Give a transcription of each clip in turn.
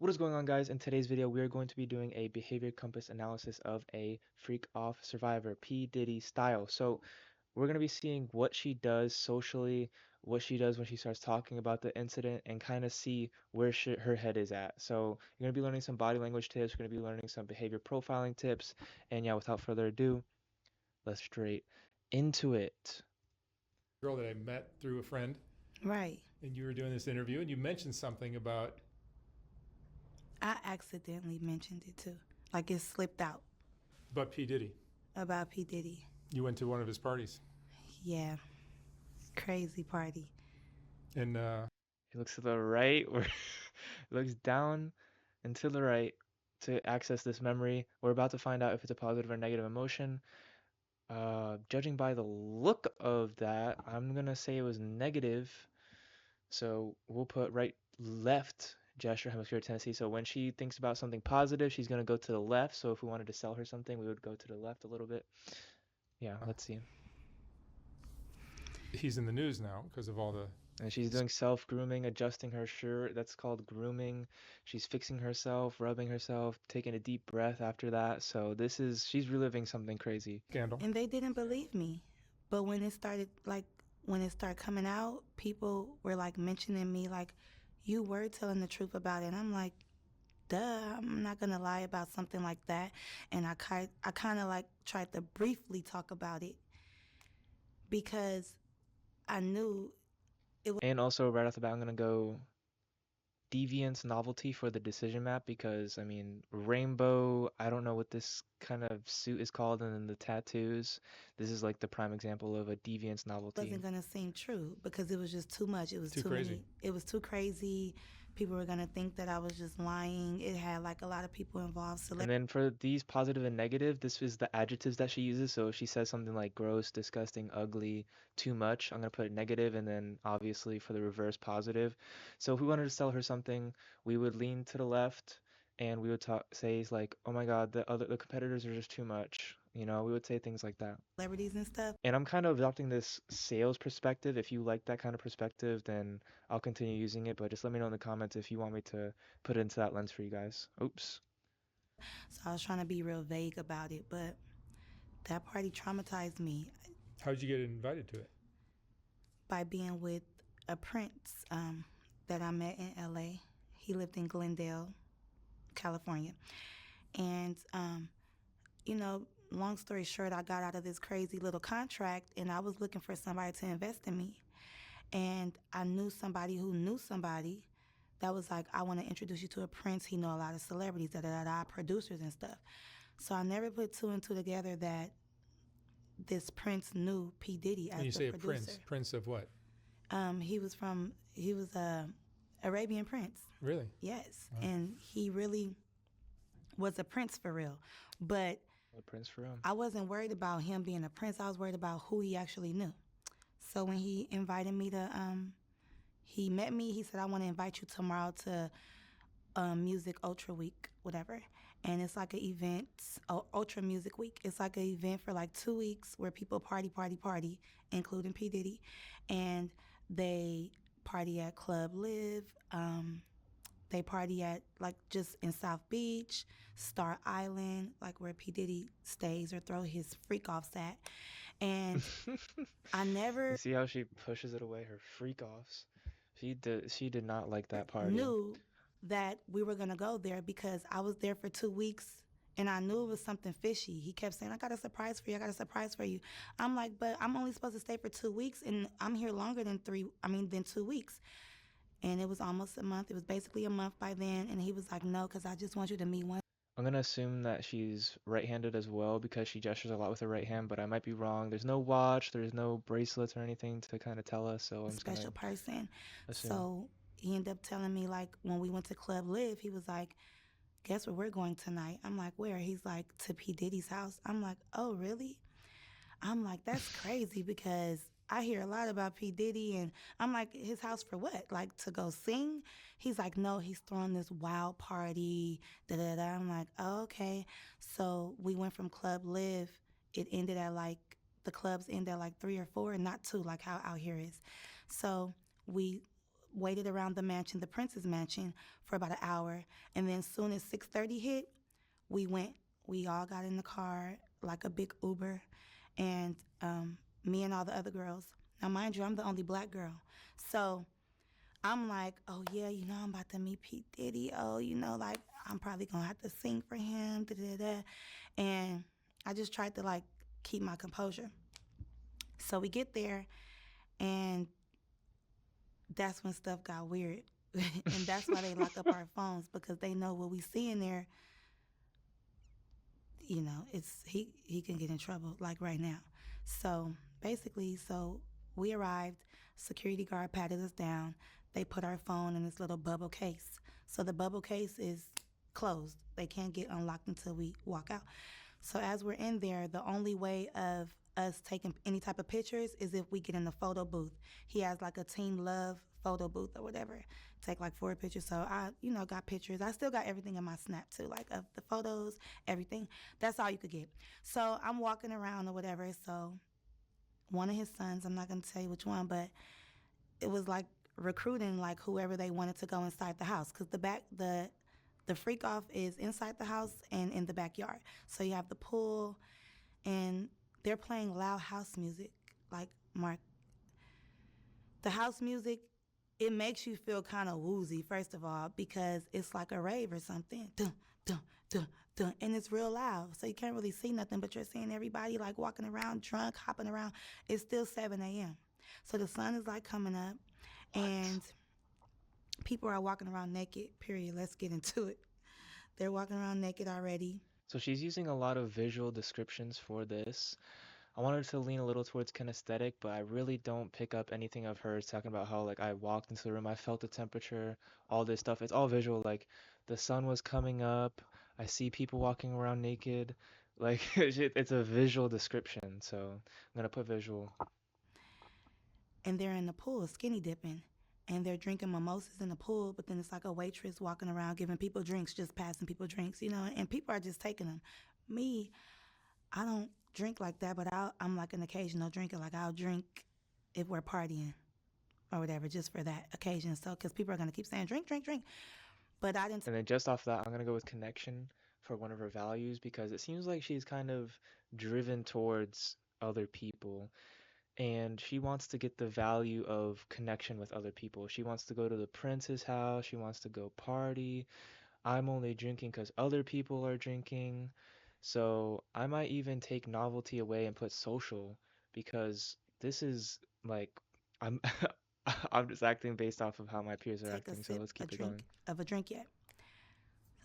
What is going on, guys? In today's video, we are going to be doing a behavior compass analysis of a freak off survivor, P. Diddy style. So we're going to be seeing what she does socially, what she does when she starts talking about the incident, and kind of see where her head is at. So you're going to be learning some body language tips, we're going to be learning some behavior profiling tips, and yeah, without further ado, let's straight into it. Girl that I met through a friend, Right. and you were doing this interview, and you mentioned something about I accidentally mentioned it too. Like it slipped out P Diddy. about P. Diddy. You went to one of his parties, Yeah. Crazy party. and He looks to the right, or looks down and to the right to access this memory. We're about to find out if it's a positive or negative emotion. Judging by the look of that, I'm gonna say it was negative. So we'll put right, left gesture hemisphere tendency. So when she thinks about something positive, she's gonna go to the left. So if we wanted to sell her something, we would go to the left a little bit. Yeah, let's see. he's in the news now because of all the. And she's doing self-grooming, adjusting her shirt. That's called grooming. She's fixing herself, rubbing herself, taking a deep breath after that. So she's reliving something crazy. Scandal. And they didn't believe me. But when it started coming out, people were like mentioning me like, you were telling the truth about it. And I'm like, duh, I'm not gonna lie about something like that. And I kind of like tried to briefly talk about it because I knew it was. And also, right off the bat, I'm gonna go deviance novelty for the decision map because, I mean, rainbow, I don't know what this kind of suit is called, and then the tattoos. This is like the prime example of a deviance novelty. Wasn't gonna seem true because it was just too much. It was Too too crazy. many. It was too crazy. People were gonna think that I was just lying. It had like a lot of people involved. And then for these positive and negative, this is the adjectives that she uses. So if she says something like gross, disgusting, ugly, too much, I'm gonna put negative, and then obviously for the reverse, positive. So if we wanted to sell her something, we would lean to the left and we would say like, oh my God, the competitors are just too much. You know, we would say things like that. Celebrities and stuff. And I'm kind of adopting this sales perspective. If you like that kind of perspective, then I'll continue using it. But just let me know in the comments if you want me to put it into that lens for you guys. Oops. So I was trying to be real vague about it, but that party traumatized me How'd you get invited to it? by being with a prince that I met in LA. He lived in Glendale, California. And, you know, long story short, I got out of this crazy little contract and I was looking for somebody to invest in me. And I knew somebody who knew somebody that was like, I want to introduce you to a prince. He know a lot of celebrities, producers and stuff. So I never put two and two together that this prince knew P. Diddy as And you the say a producer. prince of what? He was a Arabian prince. Really? Yes. Wow. And he really was a prince for real. But A prince for him. I wasn't worried about him being a prince. I was worried about who he actually knew. So when he invited me to, he met me, he said, I want to invite you tomorrow to Music Ultra Week, whatever. And it's like an event, Ultra Music Week. It's like an event for like 2 weeks where people party, including P. Diddy. And they party at Club Live. They party at like just in South Beach, Star Island, like where P. Diddy stays or throw his freak offs at. And I never You see how she pushes it away, her freak offs. She did not like that party. knew that we were gonna go there because I was there for 2 weeks and I knew it was something fishy. He kept saying, I got a surprise for you, I got a surprise for you. I'm like, but I'm only supposed to stay for 2 weeks and I'm here longer than 2 weeks. And it was almost a month. It was basically a month by then. And he was like, no, because I just want you to meet one I'm gonna assume that she's right-handed as well because she gestures a lot with her right hand, but I might be wrong. There's no watch, there's no bracelets or anything to kind of tell us, so I'm just special gonna person. assume. So he ended up telling me, like, when we went to Club Live, he was like, guess where we're going tonight? I'm like, where? He's like, to P. Diddy's house. I'm like, oh, really? I'm like, that's crazy because I hear a lot about P. Diddy and I'm like, his house for what? Like to go sing? He's like, no, he's throwing this wild party, da-da-da. I'm like, oh, okay. So we went from Club Live. It ended at like, the clubs end at like 3 or 4 and not 2 like how out here is. So we waited around the mansion, the Prince's mansion, for about an hour. And then as soon as 6:30 hit, we went. We all got in the car, like a big Uber, and me and all the other girls. Now, mind you, I'm the only black girl. So I'm like, oh, yeah, I'm about to meet P. Diddy. Oh, like, I'm probably going to have to sing for him. Da, da, da. And I just tried to, like, keep my composure. So we get there, and that's when stuff got weird. And that's why they lock up our phones, because they know what we see in there, it's he can get in trouble, like right now. So basically, we arrived, security guard patted us down. They put our phone in this little bubble case. So the bubble case is closed. They can't get unlocked until we walk out. So as we're in there, the only way of us taking any type of pictures is if we get in the photo booth. He has like a Team Love photo booth or whatever. Take like 4 pictures. So I, got pictures. I still got everything in my Snap too, like of the photos, everything. That's all you could get. So I'm walking around or whatever. So one of his sons, I'm not gonna tell you which one, but it was like recruiting like whoever they wanted to go inside the house, because the freak off is inside the house and in the backyard. So you have the pool, and they're playing loud house music. Like, Mark, the house music, it makes you feel kind of woozy, first of all, because it's like a rave or something. Dun, dun, dun, dun, and it's real loud. So you can't really see nothing, but you're seeing everybody like walking around, drunk, hopping around. It's still 7 a.m. So the sun is like coming up, and people are walking around naked, period. Let's get into it. They're walking around naked already. So she's using a lot of visual descriptions for this. I wanted to lean a little towards kinesthetic, but I really don't pick up anything of hers talking about how like I walked into the room, I felt the temperature, all this stuff. It's all visual. Like the sun was coming up, I see people walking around naked. Like it's a visual description, so I'm gonna put visual. And they're in the pool skinny dipping, and they're drinking mimosas in the pool, but then it's like a waitress walking around giving people drinks, just passing people drinks, and people are just taking them. Me, I don't drink like that, but I'm like an occasional drinker. Like, I'll drink if we're partying or whatever, just for that occasion. So, because people are going to keep saying, drink, drink, drink. But I didn't. And then just off that, I'm gonna go with connection for one of her values because it seems like she's kind of driven towards other people and she wants to get the value of connection with other people. She wants to go to the prince's house, she wants to go party. I'm only drinking because other people are drinking. So I might even take novelty away and put social because this is like I'm I'm just acting based off of how my peers are Take a acting. So sip, let's a keep it drink going. of a drink yet.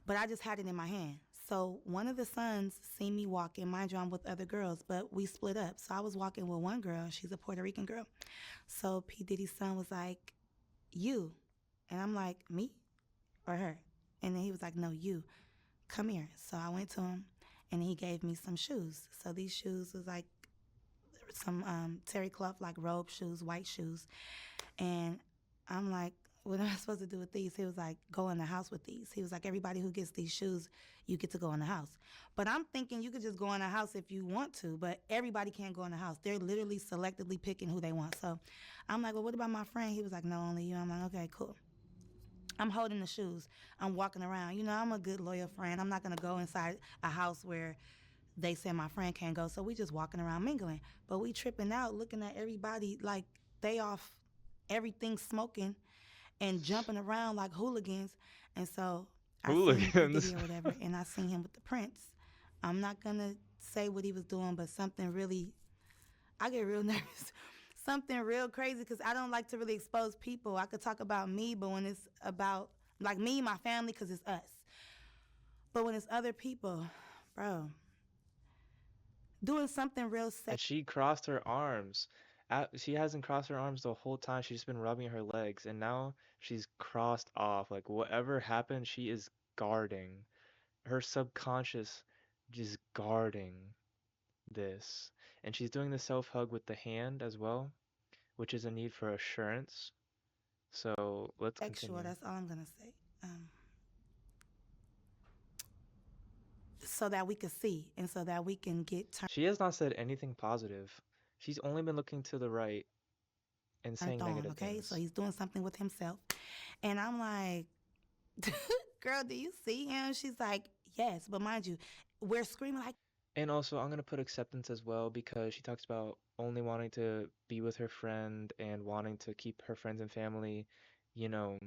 But I just had it in my hand. So one of the sons seen me walking. Mind you, I'm with other girls, but we split up. So I was walking with one girl. She's a Puerto Rican girl. So P. Diddy's son was like, you. And I'm like, me or her? And then he was like, no, you. Come here. So I went to him, and he gave me some shoes. So these shoes was like some terry cloth, like robe shoes, white shoes. And I'm like, what am I supposed to do with these? He was like, go in the house with these. He was like, everybody who gets these shoes, you get to go in the house. But I'm thinking you could just go in the house if you want to, but everybody can't go in the house. They're literally selectively picking who they want. So I'm like, well, what about my friend? He was like, no, only you. I'm like, okay, cool. I'm holding the shoes. I'm walking around. I'm a good, loyal friend. I'm not going to go inside a house where they said my friend can't go. So we just walking around mingling. But we tripping out, looking at everybody like they off everything smoking and jumping around like hooligans. And so I seen P. Hooligans. Diddy or whatever, and I seen him with the Prince. I'm not going to say what he was doing, but something really, I get real nervous. Something real crazy, because I don't like to really expose people. I could talk about me, but when it's about like me, my family, because it's us. But when it's other people, bro, doing something real And she crossed her arms. She hasn't crossed her arms the whole time. She's just been rubbing her legs, and now she's crossed off. Like whatever happened, she is guarding. Her subconscious just guarding this. And she's doing the self hug with the hand as well, which is a need for assurance. So let's sexual. continue. That's all I'm gonna say. So that we can see, and so that we can get turned. She has not said anything positive. She's only been looking to the right and turned saying on, negative okay? So things. he's doing something with himself. And I'm like, girl, do you see him? She's like, yes. But mind you, we're screaming like, And also, I'm gonna put acceptance as well because she talks about only wanting to be with her friend and wanting to keep her friends and family, you know,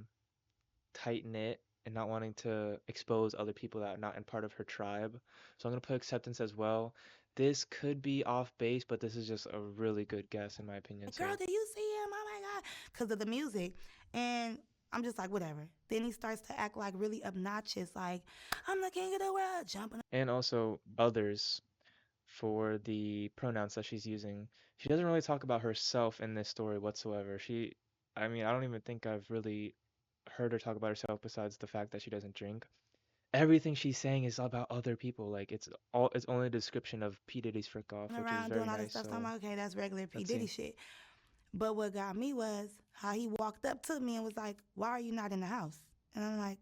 tight knit and not wanting to expose other people that are not in part of her tribe. So I'm gonna put acceptance as well. This could be off base, but this is just a really good guess in my opinion. girl, So, do you see him? Oh my God. Because of the music. And I'm just like, whatever. Then he starts to act like really obnoxious, like, I'm the king of the world, jumping. and also others for the pronouns that she's using. She doesn't really talk about herself in this story whatsoever. I mean, I don't even think I've really heard her talk about herself besides the fact that she doesn't drink. Everything she's saying is about other people. Like it's only a description of P. Diddy's Freak Off, which is Around doing very all this nice. stuff. So I'm So like, okay, that's regular P. let's Diddy see. shit. But what got me was how he walked up to me and was like, why are you not in the house? And I'm like,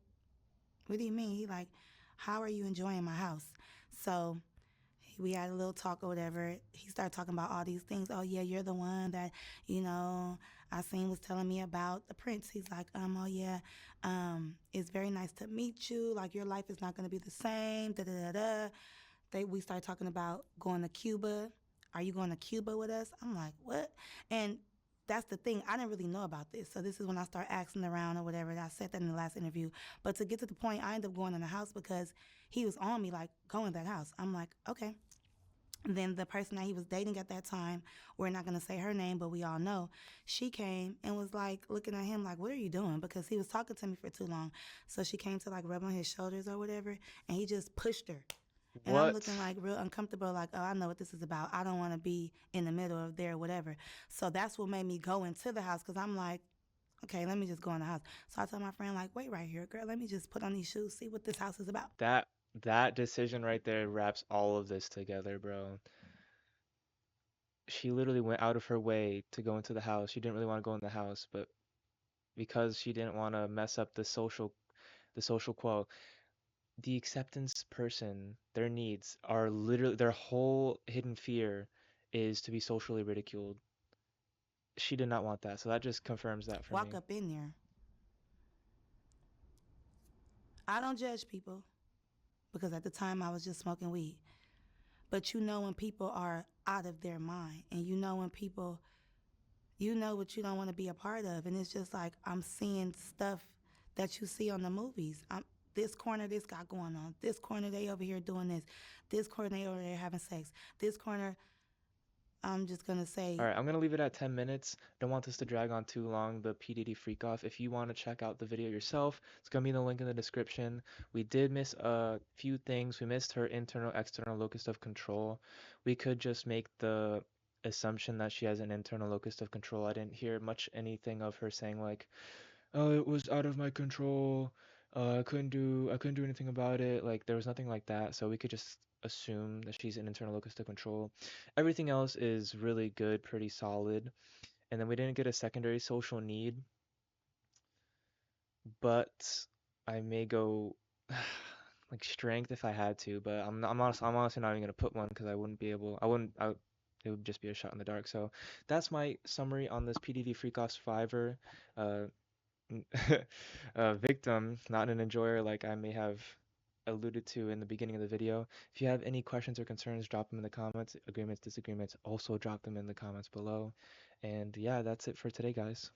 what do you mean? He like, how are you enjoying my house? So we had a little talk or whatever. He started talking about all these things. Oh yeah, you're the one that, you know, I seen was telling me about the prince. He's like, oh yeah, it's very nice to meet you. Like your life is not gonna be the same. Da da da da. We started talking about going to Cuba. Are you going to Cuba with us? I'm like, what? And that's the thing. I didn't really know about this. So this is when I start asking around or whatever. And I said that in the last interview. But to get to the point, I ended up going in the house because he was on me, like, go in that house. I'm like, okay. And then the person that he was dating at that time, we're not going to say her name, but we all know, she came and was like looking at him like, what are you doing? Because he was talking to me for too long. So she came to like rub on his shoulders or whatever, and he just pushed her. And I'm What? looking like real uncomfortable, like, oh, I know what this is about. I don't want to be in the middle of there, whatever. So that's what made me go into the house because I'm like, okay, let me just go in the house. So I told my friend, like, wait right here, girl, let me just put on these shoes, see what this house is about. That that decision right there wraps all of this together, bro. She literally went out of her way to go into the house. She didn't really want to go in the house, but because she didn't want to mess up the social quo, the acceptance person, their needs are literally their whole hidden fear is to be socially ridiculed. She did not want that, so that just confirms that for Walk me. up in there. I don't judge people because at the time I was just smoking weed. But you know when people are out of their mind and you know when people, you know what you don't want to be a part of. And it's just like I'm seeing stuff that you see on the movies. This corner, this got going on. This corner, they over here doing this. This corner, they over there having sex. This corner, I'm just going to All say, right, I'm gonna leave it at 10 minutes. Don't want this to drag on too long, the P. Diddy Freak Off. If you want to check out the video yourself, it's gonna be in the link in the description. We did miss a few things. We missed her internal, external locus of control. We could just make the assumption that she has an internal locus of control. I didn't hear much anything of her saying like, "Oh, it was out of my control. I couldn't do anything about it." Like there was nothing like that, so we could just assume that she's an internal locus of control. Everything else is really good, pretty solid. And then we didn't get a secondary social need, but I may go like strength if I had to, but I'm honestly not even gonna put one because I wouldn't be able. I wouldn't. It would just be a shot in the dark. So that's my summary on this PDD Freak Off Survivor. Uh, Victim, not an enjoyer like I may have alluded to in the beginning of the video. If you have any questions or concerns, drop them in the comments. Agreements, disagreements, also drop them in the comments below. And yeah, that's it for today, guys.